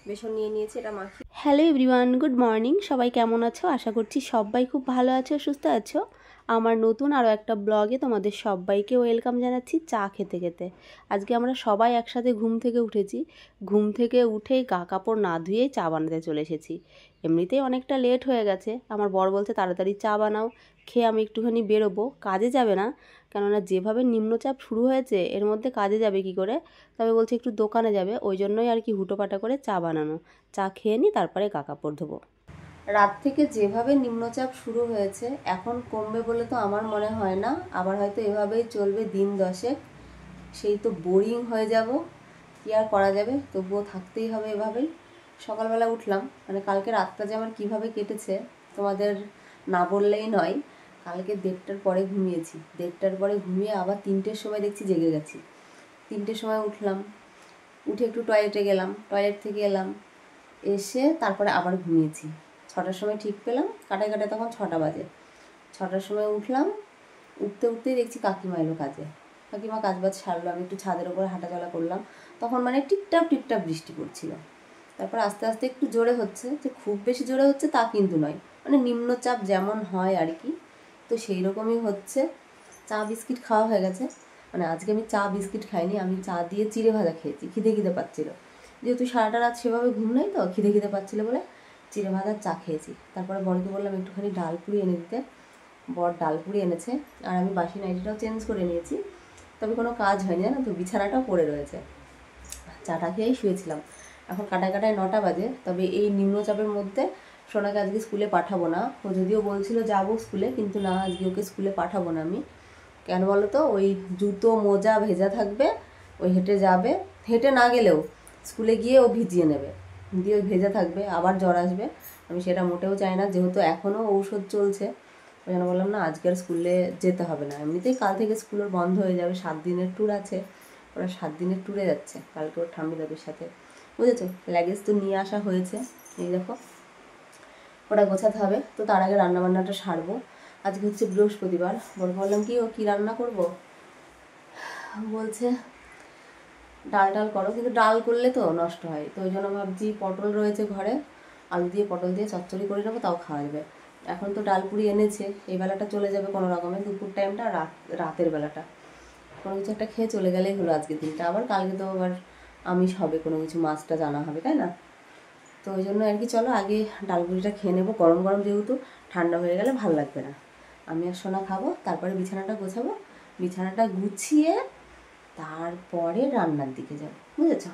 বেসন নিয়ে নিয়েছি, এটা মাখি। Hello everyone, good morning. সবাই কেমন আছো? আশা করছি সবাই খুব ভালো আছো, সুস্থ আছো। আমার নতুন আরও একটা ব্লগে তোমাদের সবাইকে ওয়েলকাম জানাচ্ছি চা খেতে খেতে। আজকে আমরা সবাই একসাথে ঘুম থেকে উঠেছি। ঘুম থেকে উঠেই গা কাপড় না ধুয়েই চা বানাতে চলে এসেছি। এমনিতেই অনেকটা লেট হয়ে গেছে। আমার বর বলছে তাড়াতাড়ি চা বানাও, খেয়ে আমি একটুখানি বেরোবো, কাজে যাবে না, কেননা যেভাবে নিম্নচাপ শুরু হয়েছে এর মধ্যে কাজে যাবে কি করে। তবে বলছে একটু দোকানে যাবে, ওই জন্যই আর কি হুটোপাটা করে চা বানানো। চা খেয়ে নিই, তারপরে গা কাপড় ধোবো। রাত থেকে যেভাবে নিম্নচাপ শুরু হয়েছে এখন কমবে বলে তো আমার মনে হয় না। আবার হয়তো এভাবেই চলবে দিন 10। সেই তো বোরিং হয়ে যাব, কি আর করা যাবে, তবুও থাকতেই হবে এভাবেই। সকালবেলা উঠলাম, মানে কালকে রাতটা যে আমার কীভাবে কেটেছে তোমাদের না বললেই নয়। কালকে 1:30টার পরে ঘুমিয়েছি, 1:30টার পরে ঘুমিয়ে আবার 3টের সময় দেখছি জেগে গেছি। 3টের সময় উঠলাম, উঠে একটু টয়লেটে গেলাম, টয়লেট থেকে এলাম, এসে তারপরে আবার ঘুমিয়েছি। 6টার সময় ঠিক পেলাম, কাটায় কাটায় তখন 6টা বাজে। 6টার সময় উঠলাম, উঠতে উঠতেই দেখছি কাকিমা এলো কাজে। কাকিমা কাজ বাজ সারলো, আমি একটু ছাদের ওপরে হাঁটাচলা করলাম। তখন মানে টিপটাপ টিপটাপ বৃষ্টি পড়ছিল। তারপর আস্তে আস্তে একটু জোরে হচ্ছে, যে খুব বেশি জোরে হচ্ছে তা কিন্তু নয়, মানে নিম্নচাপ যেমন হয় আর কি, তো সেই রকমই হচ্ছে। চা বিস্কিট খাওয়া হয়ে গেছে। মানে আজকে আমি চা বিস্কিট খাইনি, আমি চা দিয়ে চিড়ে ভাজা খেয়েছি, খিদে খিদে পাচ্ছিল। যেহেতু সারাটা রাত সেভাবে ঘুম নেই, তো খিদে খিদে পাচ্ছিলো বলে চিড়ে ভাজার চা খেয়েছি। তারপরে বরকে বললাম একটুখানি ডালপুরি এনে দিতে, বর ডালপুরি এনেছে। আর আমি বাসি নাইটিটাও চেঞ্জ করে নিয়েছি, তবে কোনো কাজ হয়নি জানো তো, বিছানাটাও পড়ে রয়েছে। চাটা খেয়েই শুয়েছিলাম। এখন কাটায় কাটায় 9টা বাজে। তবে এই নিম্নচাপের মধ্যে সোনাকে আজকে স্কুলে পাঠাবো না। ও যদিও বলছিল যাবো স্কুলে, কিন্তু না, আজকে ওকে স্কুলে পাঠাবো না আমি। কেন বলো তো, ওই জুতো মোজা ভেজা থাকবে, ওই হেঁটে যাবে, হেঁটে না গেলেও স্কুলে গিয়ে ও ভিজিয়ে নেবে, দিয়ে ওই ভেজা থাকবে, আবার জ্বর আসবে। আমি সেটা মোটেও চাই না, যেহেতু এখনও ঔষধ চলছে। ওই জন্য বললাম না, আজকে আর স্কুলে যেতে হবে না। এমনিতেই কাল থেকে স্কুল ওর বন্ধ হয়ে যাবে, 7 দিনের ট্যুর আছে। ওরা 7 দিনের ট্যুরে যাচ্ছে কালকে ওর ঠাম্মি দাদুর সাথে, বুঝেছো। লাগেজ তো নিয়ে আসা হয়েছে, এই দেখো, ওটা গোছাতে হবে। তো তার আগে রান্নাবান্নাটা সারবো। আজকে হচ্ছে বৃহস্পতিবার। বললাম কি, ও কী রান্না করব, বলছে ডাল ডাল করো, কিন্তু ডাল করলে তো নষ্ট হয়, তো ওই জন্য ভাবছি পটল রয়েছে ঘরে, আলু দিয়ে পটল দিয়ে চচ্চড়ি করে নেবো, তাও খাওয়া যাবে। এখন তো ডালপুরি এনেছে, এই বেলাটা চলে যাবে কোনো রকমে, দুপুর টাইমটা, রাতের বেলাটা কোনো কিছু একটা খেয়ে চলে গেলেই হলো আজকের দিনটা। আবার কালকে তো আবার আমিষ হবে, কোনো কিছু মাছটা জানা হবে, তাই না। তো ওই জন্য আর কি, চলো আগে ডালপুরিটা খেয়ে নেবো, গরম গরম, যেহেতু ঠান্ডা হয়ে গেলে ভালো লাগবে না। আমি আর সোনা খাবো, তারপরে বিছানাটা গোছাবো, বিছানাটা গুছিয়ে তারপরে রান্নার দিকে যাবো, বুঝেছো।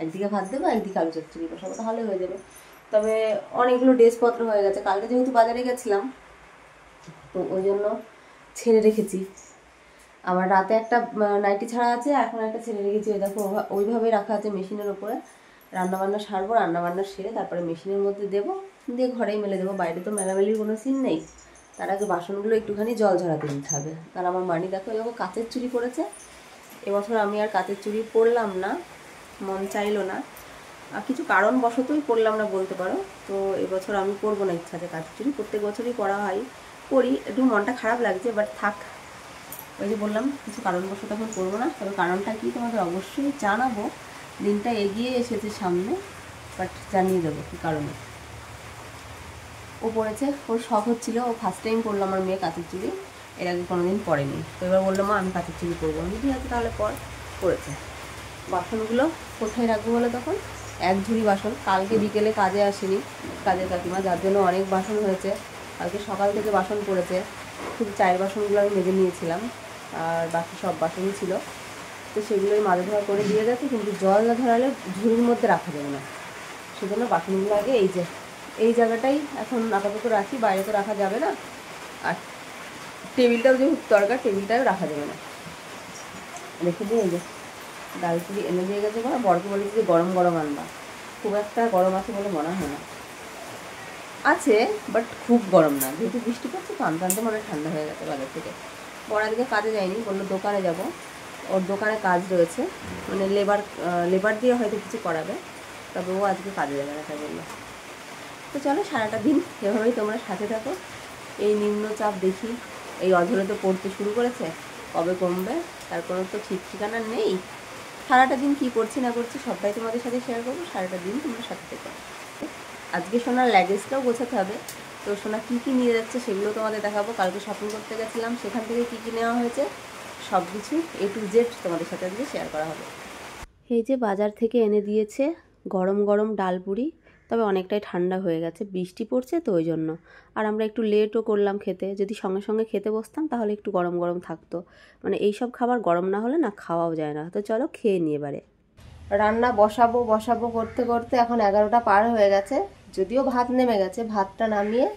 একদিকে ভাত দেবো, একদিকে আলু চচ্চড়ি বসাবো, তাহলে হয়ে যাবে। তবে অনেকগুলো ড্রেসপত্র হয়ে গেছে, কালকে যেহেতু বাজারে গেছিলাম, তো ওই জন্য ছেড়ে রেখেছি। আবার রাতে একটা নাইটি ছাড়া আছে, এখন একটা ছেড়ে রেখেছি, ওই দেখো ওইভাবে রাখা আছে মেশিনের ওপরে। রান্নাবান্না সারবো, রান্নাবান্না সেরে তারপরে মেশিনের মধ্যে দেবো, দিয়ে ঘরেই মেলে দেবো, বাইরে তো মেলামেলির কোনো সিন নেই। তার আগে বাসনগুলো একটুখানি জল ঝরাতে দিতে হবে। আর আমার মানি দেখো এরকম কাচের চুড়ি পরেছে। এবছর আমি আর কাচের চুড়ি পরলাম না, মন চাইলো না, আর কিছু কারণবশতই পরলাম না বলতে পারো। তো এবছর আমি পরবো না, ইচ্ছা আছে কাচের চুড়ি, প্রত্যেক বছরই পরা হয়, পরি, একটু মনটা খারাপ লাগছে, বাট থাক। ওই যে বললাম কিছু কারণবশত এখন করবো না, তবে কারণটা কি তোমাদের অবশ্যই জানাবো। দিনটা এগিয়ে এসেছে সামনে, বাট জানিয়ে দেবো কী কারণে। ও পড়েছে, ওর শখ হচ্ছিল, ও ফার্স্ট টাইম পরলো আমার মেয়ে কাচের চুড়ি, এর আগে কোনোদিন পরেনি। তো এবার বললো মা আমি কাচের চুড়ি পরবো, আমি ঠিক আছে তাহলে পরেছে। বাসনগুলো কোথায় রাখবো বলে, তখন এক ঝুড়ি বাসন, কালকে বিকেলে কাজে আসেনি কাজের কাকিমা, যার জন্য অনেক বাসন হয়েছে। কালকে সকাল থেকে বাসন পড়েছে, শুধু চায়ের বাসনগুলো আমি মেজে নিয়েছিলাম, আর বাকি সব বাসনই ছিল। তো সেগুলোই মাজা ধোয়া করে দিয়ে গেছে, কিন্তু জল না ধরালে ঝুড়ির মধ্যে রাখা যাবে না। সেজন্য বাসনগুলো আগে এই জায়গাটাই এখন আপাতত রাখি, বাইরে তো রাখা যাবে না। আর টেবিলটাও যেহেতু দরকার, টেবিলটাও রাখা যাবে না, রেখে দিয়ে এই যে ডালপুরি এনে দিয়ে গেছে। বরকে বলেছি যে গরম গরম আনবা, খুব একটা গরম আছে বলে মনে হয় না, আছে বাট খুব গরম না, যেহেতু বৃষ্টি পড়ছে তো আনতে আনতে মনে ঠান্ডা হয়ে গেছে বাজার থেকে। বর আজকে কাজে যায়নি, বললো দোকানে যাব, ওর দোকানে কাজ রয়েছে, মানে লেবার দিয়ে হয়তো কিছু করাবে, তবে ও আজকে কাজে যাবে না, তাই বললো। তো চলো সারাটা দিন এভাবেই তোমরা সাথে থাকো। এই নিম্নচাপ দেখি এই অঝরে তো পড়তে শুরু করেছে, কবে কমবে তার কোনো তো ঠিক ঠিকানা নেই। সারাটা দিন কী করছি না করছি সবটাই তোমাদের সাথে শেয়ার করবো। সারাটা দিন তোমরা সাথে থেকো। আজকে সোনার লাগেজটাও গোছাতে হবে, তো সোনা কী কী নিয়ে যাচ্ছে সেগুলো তোমাদের দেখাবো। কালকে শপিং করতে গেছিলাম, সেখান থেকে কী কী নেওয়া হয়েছে সব কিছু A to Z তোমাদের সাথে আজকে শেয়ার করা হবে। এই যে বাজার থেকে এনে দিয়েছে গরম গরম ডালপুরি, তবে অনেকটাই ঠান্ডা হয়ে গেছে, বৃষ্টি পড়ছে তো ওই জন্য। আর আমরা একটু লেটও করলাম খেতে, যদি সঙ্গে সঙ্গে খেতে বসতাম তাহলে একটু গরম গরম থাকতো। মানে এইসব খাবার গরম না হলে না খাওয়াও যায় না। তো চলো খেয়ে নিয়ে এবারে। রান্না বসাবো করতে করতে এখন 11টা পার হয়ে গেছে। যদিও ভাত নেমে গেছে, ভাতটা নামিয়ে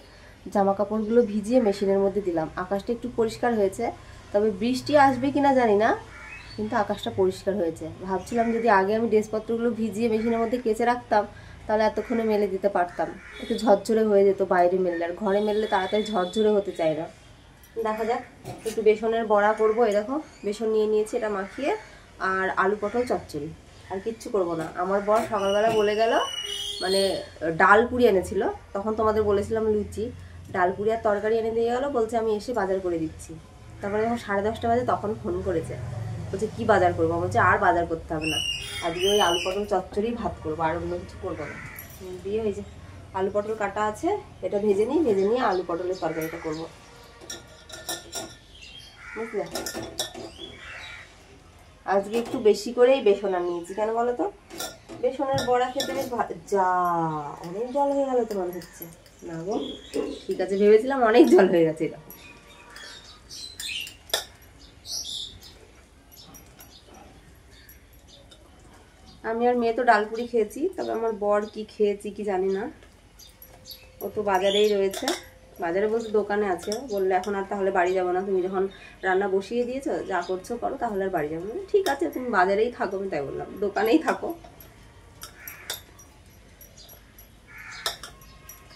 জামা কাপড়গুলো ভিজিয়ে মেশিনের মধ্যে দিলাম। আকাশটা একটু পরিষ্কার হয়েছে, তবে বৃষ্টি আসবে কিনা জানি না, কিন্তু আকাশটা পরিষ্কার হয়েছে। ভাবছিলাম যদি আগে আমি ড্রেসপত্রগুলো ভিজিয়ে মেশিনের মধ্যে কেচে রাখতাম তাহলে এতক্ষণে মেলে দিতে পারতাম, একটু ঝরঝরে হয়ে যেত বাইরে মেললে। আর ঘরে মেললে তাড়াতাড়ি ঝরঝরে হতে চায় না। দেখা যাক, একটু বেসনের বড়া করবো। এই দেখো বেসন নিয়ে নিয়েছি, এটা মাখিয়ে, আর আলু পটল চচ্চড়ি, আর কিচ্ছু করবো না। আমার বর সকালবেলা বলে গেল, মানে ডাল পুরি এনেছিল, তখন তোমাদের বলেছিলাম লুচি, ডাল পুরি আর তরকারি এনে দিয়ে গেলো, বলছে আমি এসে বাজার করে দিচ্ছি। তারপরে যখন 10:30 বাজে তখন ফোন করেছে, বলছে কী বাজার করবো? বলছে আর বাজার করতে হবে না, আজকে ওই আলু পটল চচ্চড়ি ভাত করবো, আর অন্য কিছু করবো না। দিয়ে ওই যে আলু পটল কাটা আছে, এটা ভেজে নিয়ে আলু পটলের তরকারিটা করবো, বুঝলে। আজকে একটু বেশি করেই বেসন আনিয়েছি, কেন বলো তো? বেসনের বড়া খেতে বেশ যা অনেক জল হয়ে গেল তো মনে হচ্ছে। না গো, ঠিক আছে, ভেবেছিলাম অনেক জল হয়ে গেছে। এটা আমি আর মেয়ে তো ডালপুরি খেয়েছি, তবে আমার বর কি খেয়েছি কি জানি না। ও তো বাজারেই রয়েছে, বাজারে বলতে দোকানে আছে। বললে এখন আর তাহলে বাড়ি যাবো না, তুমি যখন রান্না বসিয়ে দিয়েছো, যা করছো করো, তাহলে আর বাড়ি যাবো না। ঠিক আছে, তুমি বাজারেই থাকো, আমি তাই বললাম, দোকানেই থাকো।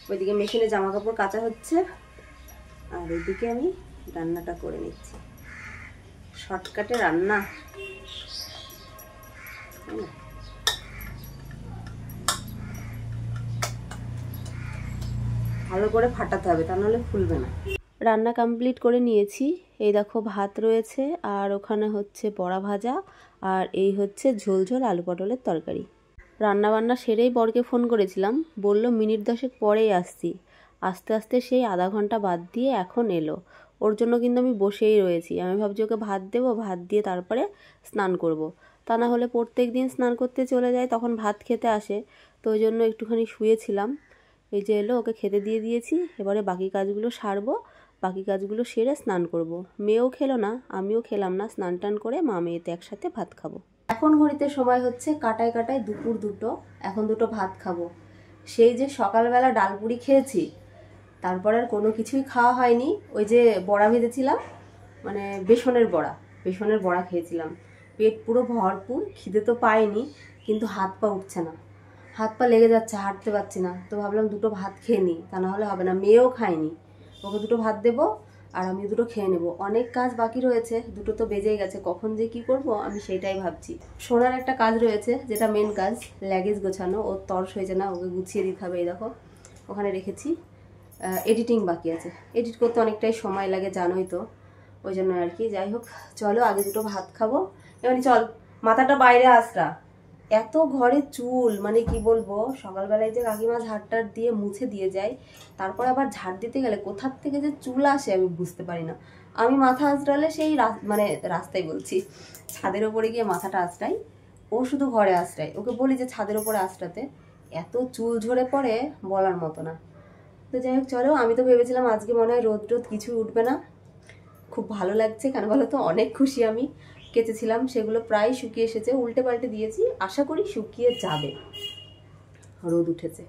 ওইদিকে মেশিনে জামা কাপড় কাচা হচ্ছে, আর এদিকে আমি রান্নাটা করে নিচ্ছি। শর্টকাটে রান্না, ভালো করে ফাটাতে হবে, তা নাহলে ফুলবে না। রান্না কমপ্লিট করে নিয়েছি। এই দেখো ভাত রয়েছে, আর ওখানে হচ্ছে বড়া ভাজা, আর এই হচ্ছে ঝোল ঝোল আলু পটলের তরকারি। রান্না বান্না সেরেই বরকে ফোন করেছিলাম, বলল মিনিট 10 পরেই আসছি। আস্তে আস্তে সেই আধা ঘন্টা বাদ দিয়ে এখন এলো। ওর জন্য কিন্তু আমি বসেই রয়েছি। আমি ভাবছি ওকে ভাত দেবো, ভাত দিয়ে তারপরে স্নান করব। তা না হলে প্রত্যেক দিন স্নান করতে চলে যায়, তখন ভাত খেতে আসে, তো ওই জন্য একটুখানি শুয়েছিলাম। এই যে এলো, ওকে খেতে দিয়ে দিয়েছি, এবারে বাকি কাজগুলো সারবো। বাকি কাজগুলো সেরে স্নান করব। মেয়েও খেলো না, আমিও খেলাম না, স্নান টান করে মা মেয়েতে একসাথে ভাত খাবো। এখন ঘড়িতে সময় হচ্ছে কাটায় দুপুর 2টো। এখন 2টো ভাত খাবো। সেই যে সকালবেলা ডালপুরি খেয়েছি, তারপর আর কোনো কিছুই খাওয়া হয়নি। ওই যে বড়া ভেজেছিলাম, মানে বেসনের বড়া খেয়েছিলাম। পেট পুরো ভরপুর, খিদে তো পাইনি, কিন্তু হাত পা উঠছে না, হাত পা লেগে যাচ্ছে, হাঁটতে পারছি না। তো ভাবলাম 2টো ভাত খেয়ে নিই, তা না হলে হবে না। মেয়েও খায়নি, ওকে 2টো ভাত দেবো আর আমি 2টো খেয়ে নেবো। অনেক কাজ বাকি রয়েছে, 2টো তো বেজেই গেছে, কখন যে কি করব আমি সেটাই ভাবছি। সোনার একটা কাজ রয়েছে, যেটা মেন কাজ, লাগেজ গোছানো। ওর তর্স হয়েছে না, ওকে গুছিয়ে দিতে হবে। এই দেখো ওখানে রেখেছি। এডিটিং বাকি আছে, এডিট করতে অনেকটাই সময় লাগে জানোই তো, ওই জন্য আর কি। যাই হোক, চলো আগে 2টো ভাত খাবো। এমনি চল, মাথাটা বাইরে আসরা, এত ঘরে চুল, মানে কি বলবো। সকালবেলায় যে কাকিমা ঝাড়টার দিয়ে মুছে দিয়ে যায়, তারপর আবার ঝাড় দিতে গেলে কোথার থেকে যে চুল আসে আমি বুঝতে পারি না। আমি মাথা আঁচড়ালে সেই মানে রাস্তায় বলছি, ছাদের ওপরে গিয়ে মাথাটা আঁচড়াই, ও শুধু ঘরে আঁচড়ায়। ওকে বলি যে ছাদের ওপরে আঁচড়াতে, এত চুল ঝরে পড়ে বলার মতো না। তো যাই হোক চলো, আমি তো ভেবেছিলাম আজকে মনে হয় রোদ কিছু উঠবে না। খুব ভালো লাগছে, কেন বলো তো, অনেক খুশি আমি। কেচেছিলাম সেগুলো প্রায় শুকিয়ে এসেছে, উল্টে পাল্টে দিয়েছি, আশা করি শুকিয়ে যাবে। রোদ উঠেছে।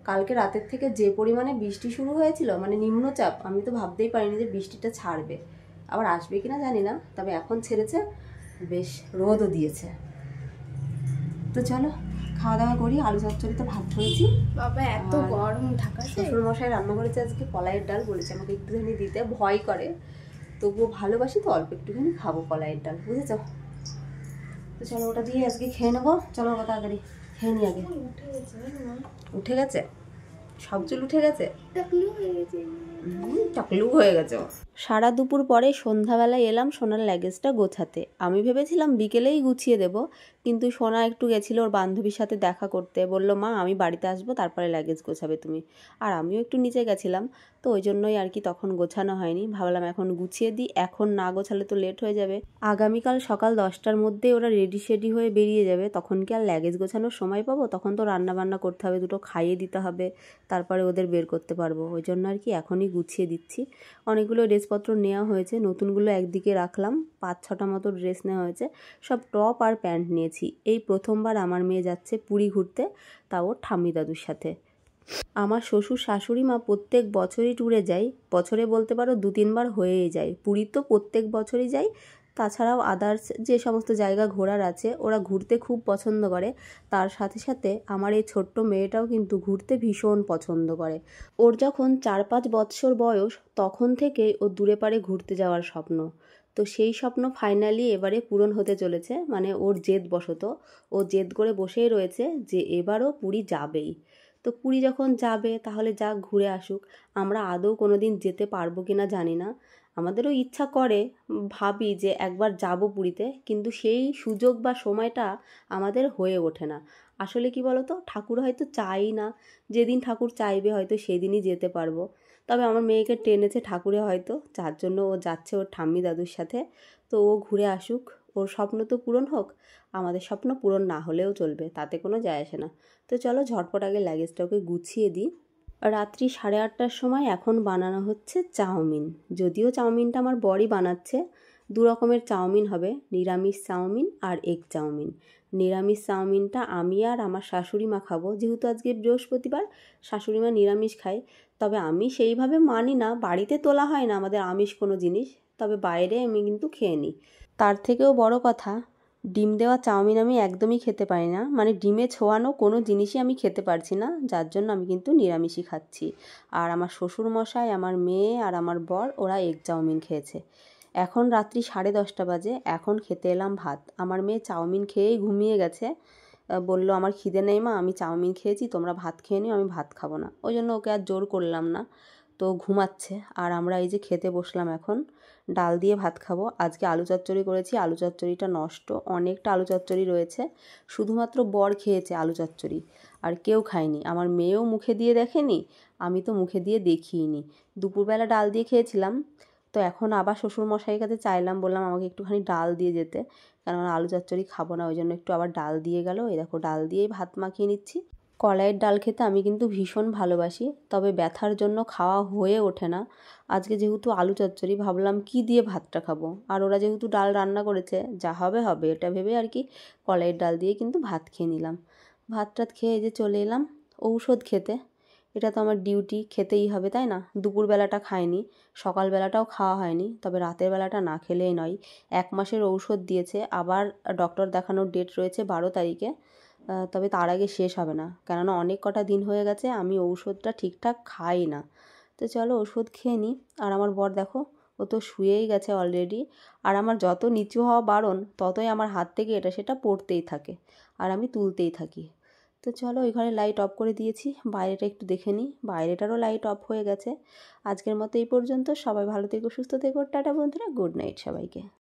কালকে রাতের থেকে যে পরিমাণে বৃষ্টি শুরু হয়েছিল, মানে নিম্নচাপ, আমি তো ভাবতেই পারিনি যে বৃষ্টিটা ছাড়বে। আবার আসবে কিনা জানি না, তবে এখন ছেড়েছে, বেশ রোদও দিয়েছে। তো চলো খাওয়া দাওয়া করি। আলু চচ্চড়ি তো ভাত করেছি। বাবা এত গরম ঢাকা, শ্বশুরমশাই রান্না করেছে আজকে কলাইয়ের ডাল, বলেছে আমাকে একটুখানি দিতে, ভয় করে, তবুও ভালোবাসি তো, অল্প একটুখানি খাবো কলাইয়ের ডাল, বুঝেছো। তো চলো ওটা দিয়ে আজকে খেয়ে নেবো। চলো তাড়াতাড়ি খেয়ে নি আগে। উঠে গেছে, সব চুল উঠে গেছে, টাকলু হয়ে গেছে। সারা দুপুর পরে সন্ধ্যাবেলায় এলাম সোনার লাগেজটা গোছাতে। আমি ভেবেছিলাম বিকেলেই গুছিয়ে দেব, কিন্তু সোনা একটু গেছিলো ওর বান্ধবীর সাথে দেখা করতে। বলল মা আমি বাড়িতে আসবো, তারপরে লাগেজ গোছাবে তুমি। আর আমিও একটু নিচে গেছিলাম, তো ওই জন্যই আর কি তখন গোছানো হয়নি। ভাবলাম এখন গুছিয়ে দিই, এখন না গোছালে তো লেট হয়ে যাবে। আগামীকাল সকাল 10টার মধ্যে ওরা রেডি শেডি হয়ে বেরিয়ে যাবে, তখন কি আর লাগেজ গোছানোর সময় পাবো? তখন তো রান্না বান্না করতে হবে, দুটো খাইয়ে দিতে হবে, তারপরে ওদের বের করতে পারবো। ওই জন্য আর কি এখনই গুছিয়ে দিচ্ছি। অনেকগুলো ড্রেসপত্র নেওয়া হয়েছে, নতুনগুলো একদিকে রাখলাম। 5-6টা মতো ড্রেস নেওয়া হয়েছে, সব টপ আর প্যান্ট নিয়েছি। এই প্রথমবার আমার মেয়ে যাচ্ছে পুরী ঘুরতে, তাও ঠাম্মি দাদুর সাথে। আমার শ্বশুর শাশুড়ি মা প্রত্যেক বছরই ট্যুরে যায়, বছরে বলতে পারো 2-3 বার হয়েই যায়। পুরী তো প্রত্যেক বছরই যাই, তাছাড়াও আদার্স যে সমস্ত জায়গা ঘোরার আছে ওরা ঘুরতে খুব পছন্দ করে। তার সাথে সাথে আমার এই ছোট্ট মেয়েটাও কিন্তু ঘুরতে ভীষণ পছন্দ করে। ওর যখন 4-5 বৎসর বয়স তখন থেকেই ও দূরে পারে ঘুরতে যাওয়ার স্বপ্ন। তো সেই স্বপ্ন ফাইনালি এবারে পূরণ হতে চলেছে। মানে ওর জেদ বশত ও জেদ করে বসেই রয়েছে যে এবারও পুরী যাবেই। তো পুরী যখন যাবে তাহলে যাক ঘুরে আসুক। আমরা আদৌ কোনো দিন যেতে পারবো কি না জানি না। আমাদেরও ইচ্ছা করে, ভাবি যে একবার যাব পুরীতে, কিন্তু সেই সুযোগ বা সময়টা আমাদের হয়ে ওঠে না। আসলে কি বলতো, ঠাকুর হয়তো চাই না, যেদিন ঠাকুর চাইবে হয়তো সেদিনই যেতে পারবো। তবে আমার মেয়েকে টেনেছে ঠাকুরে হয়তো, যার জন্য ও যাচ্ছে ওর ঠাম্মি দাদুর সাথে। তো ও ঘুরে আসুক, ওর স্বপ্ন তো পূরণ হোক, আমাদের স্বপ্ন পূরণ না হলেও চলবে, তাতে কোনো যায় আসে না। তো চলো ঝটপট আগে লাগেজটাকে গুছিয়ে দিই। রাত্রি 8:30টার সময় এখন বানানো হচ্ছে চাউমিন। যদিও চাউমিনটা আমার বরই বানাচ্ছে। 2 রকমের চাউমিন হবে, নিরামিষ চাউমিন আর এগ চাউমিন। নিরামিষ চাউমিনটা আমি আর আমার শাশুড়ি মা খাবো, যেহেতু আজকে বৃহস্পতিবার, শাশুড়ি মা নিরামিষ খায়। তবে আমি সেইভাবে মানি না, বাড়িতে তোলা হয় না আমাদের আমিষ কোনো জিনিস, তবে বাইরে আমি কিন্তু খেয়ে নিই। তার থেকেও বড় কথা, ডিম দেওয়া চাউমিন আমি একদমই খেতে পারি না, মানে ডিমে ছোঁয়ানো কোনো জিনিসই আমি খেতে পারছি না, যার জন্য আমি কিন্তু নিরামিষই খাচ্ছি। আর আমার শ্বশুরমশাই, আমার মেয়ে আর আমার বর ওরা এগ চাউমিন খেয়েছে। এখন রাত্রি 10:30 বাজে, এখন খেতে এলাম ভাত। আমার মেয়ে চাউমিন খেয়েই ঘুমিয়ে গেছে। বলল আমার খিদে নেই মা, আমি চাউমিন খেয়েছি, তোমরা ভাত খেয়ে নিও, আমি ভাত খাবো না। ওই জন্য ওকে আর জোর করলাম না, তো ঘুমাচ্ছে। আর আমরা এই যে খেতে বসলাম এখন, ডাল দিয়ে ভাত খাবো। আজকে আলু চচ্চড়ি করেছি, আলু চচ্চড়িটা নষ্ট, অনেকটা আলু চচ্চড়ি রয়েছে। শুধুমাত্র বর খেয়েছে আলু চচ্চড়ি, আর কেউ খায়নি। আমার মেয়েও মুখে দিয়ে দেখেনি, আমি তো মুখে দিয়ে দেখিইনি। দুপুরবেলা ডাল দিয়ে খেয়েছিলাম, তো এখন আবার শ্বশুরমশাইয়ের কাছে চাইলাম, বললাম আমাকে একটুখানি ডাল দিয়ে যেতে, কেননা আলু চচ্চড়ি খাবো না, ওই জন্য একটু আবার ডাল দিয়ে গেল। এই দেখো ডাল দিয়েই ভাত মাখিয়ে নিচ্ছি। কলাইয়ের ডাল খেতে আমি কিন্তু ভীষণ ভালোবাসি, তবে ব্যথার জন্য খাওয়া হয়ে ওঠে না। আজকে যেহেতু আলু চচ্চড়ি, ভাবলাম কি দিয়ে ভাতটা খাবো, আর ওরা যেহেতু ডাল রান্না করেছে, যা হবে হবে এটা ভেবে আর কি কলাইয়ের ডাল দিয়ে কিন্তু ভাত খেয়ে নিলাম। ভাত টাত খেয়ে এই যে চলে এলাম ঔষধ খেতে। এটা তো আমার ডিউটি, খেতেই হবে তাই না? দুপুরবেলাটা খাইনি, সকালবেলাটাও খাওয়া হয়নি, তবে রাতের বেলাটা না খেলেই নয়। 1 মাসের ঔষধ দিয়েছে, আবার ডক্টর দেখানোর ডেট রয়েছে 12 তারিখে। তবে তার আগে শেষ হবে না, কেননা অনেক কটা দিন হয়ে গেছে আমি ঔষধটা ঠিকঠাক খাই না। তো চলো ওষুধ খেয়ে নিই। আর আমার বর দেখো, ও তো শুয়েই গেছে অলরেডি। আর আমার যত নিচু হওয়া বারণ, ততই আমার হাত থেকে এটা সেটা পড়তেই থাকে, আর আমি তুলতেই থাকি। তো চলো ওই ঘরে লাইট অফ করে দিয়েছি, বাইরেটা একটু দেখে নিই। বাইরেটারও লাইট অফ হয়ে গেছে। আজকের মতো এই পর্যন্ত। সবাই ভালো থেকো, সুস্থ থেকো, টাটা বন্ধুরা, গুড নাইট সবাইকে।